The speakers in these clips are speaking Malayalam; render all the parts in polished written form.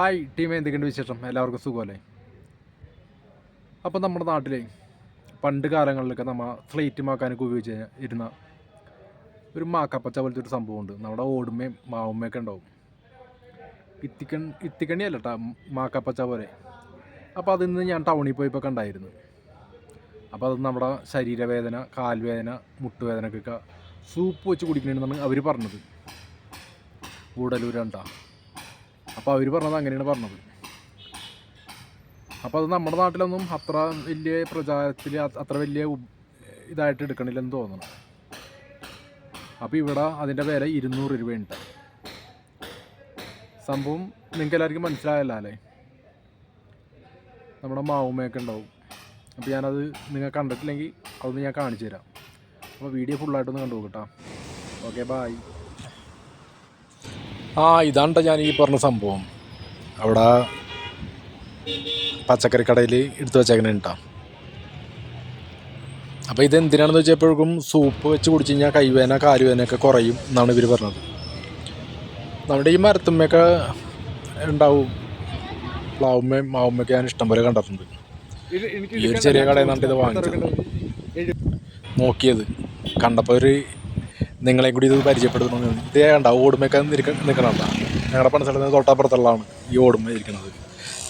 ഹായ് ടീമേ, എന്തൊക്കെയുണ്ട് വിശേഷം? എല്ലാവർക്കും സുഖമല്ലേ? അപ്പോൾ നമ്മുടെ നാട്ടിലെ പണ്ട് കാലങ്ങളിലൊക്കെ നമ്മൾ സ്ലേറ്റ് മാക്കാനൊക്കെ ഉപയോഗിച്ച് ഇരുന്ന ഒരു മാക്കാപ്പച്ച പോലത്തെ ഒരു സംഭവമുണ്ട്. നമ്മുടെ ഓടുമ്മയും മാവുമ്മയൊക്കെ ഉണ്ടാവും. ഇത്തിക്കണ്ണി അല്ല കേട്ടോ, മാക്കാപ്പച്ച പോലെ. അപ്പോൾ അതിന്ന് ഞാൻ ടൗണിൽ പോയപ്പോൾ കണ്ടായിരുന്നു. അപ്പോൾ അത് നമ്മുടെ ശരീരവേദന, കാൽവേദന, മുട്ടുവേദനക്കൊക്കെ സൂപ്പ് വെച്ച് കുടിക്കണമെന്നാണ് അവർ പറഞ്ഞത്. ഗൂഡല്ലൂരാണ്ട. അപ്പോൾ അവർ പറഞ്ഞത് അങ്ങനെയാണ് പറഞ്ഞത്. അപ്പോൾ അത് നമ്മുടെ നാട്ടിലൊന്നും അത്ര വലിയ പ്രചാരത്തിൽ അത്ര വലിയ ഇതായിട്ട് എടുക്കണില്ലെന്ന് തോന്നുന്നു. അപ്പോൾ ഇവിടെ അതിൻ്റെ വില 200 രൂപയുണ്ട്. സംഭവം നിങ്ങൾക്ക് എല്ലാവർക്കും മനസ്സിലായല്ലോ അല്ലേ? നമ്മുടെ മാവുമ്മയൊക്കെ ഉണ്ടാവും. അപ്പോൾ ഞാനത് നിങ്ങൾ കണ്ടിട്ടില്ലെങ്കിൽ അതൊന്ന് ഞാൻ കാണിച്ചു തരാം. അപ്പോൾ വീഡിയോ ഫുള്ളായിട്ടൊന്ന് കണ്ടു നോക്കട്ടോ. Okay, bye. ഇതാണ്ട ഞാൻ ഈ പറഞ്ഞ സംഭവം അവിടെ പച്ചക്കറി കടയിൽ എടുത്തു വെച്ചേക്കണേ കേട്ടോ. അപ്പോൾ ഇതെന്തിനാണെന്ന് വെച്ചപ്പോഴേക്കും സൂപ്പ് വെച്ച് കുടിച്ച് കഴിഞ്ഞാൽ കൈവേദന കാലുവേദനയൊക്കെ കുറയും എന്നാണ് ഇവർ പറഞ്ഞത്. നമ്മുടെ ഈ മരത്തുമ്മയൊക്കെ ഉണ്ടാവും, പ്ലാവുമ്മയും മാവുമ്മയൊക്കെ ഞാൻ ഇഷ്ടംപോലെ കണ്ടിട്ടുണ്ട്. ഈ ഒരു ചെറിയ കടയിൽ നിന്നാണ് ഇത് വാങ്ങിച്ചത്. നോക്കിയത് കണ്ടപ്പോൾ ഒരു നിങ്ങളെ കൂടി ഇത് പരിചയപ്പെടുത്തണമെന്ന്. ഇതേ കണ്ട ഓടുമ്മയൊക്കെ നിൽക്കണണ്ട. ഞങ്ങളുടെ പണി സ്ഥലത്ത് തൊട്ടപ്പുറത്തുള്ളതാണ് ഈ ഓടുമ്മ ഇരിക്കുന്നത്.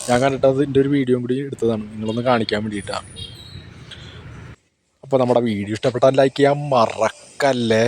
ഞാൻ കണ്ടിട്ട് അതിൻ്റെ ഒരു വീഡിയോ കൂടി എടുത്തതാണ് നിങ്ങളൊന്ന് കാണിക്കാൻ വേണ്ടിയിട്ടാണ്. അപ്പോൾ നമ്മുടെ വീഡിയോ ഇഷ്ടപ്പെട്ടാൽ ലൈക്ക് ചെയ്യാൻ മറക്കല്ലേ.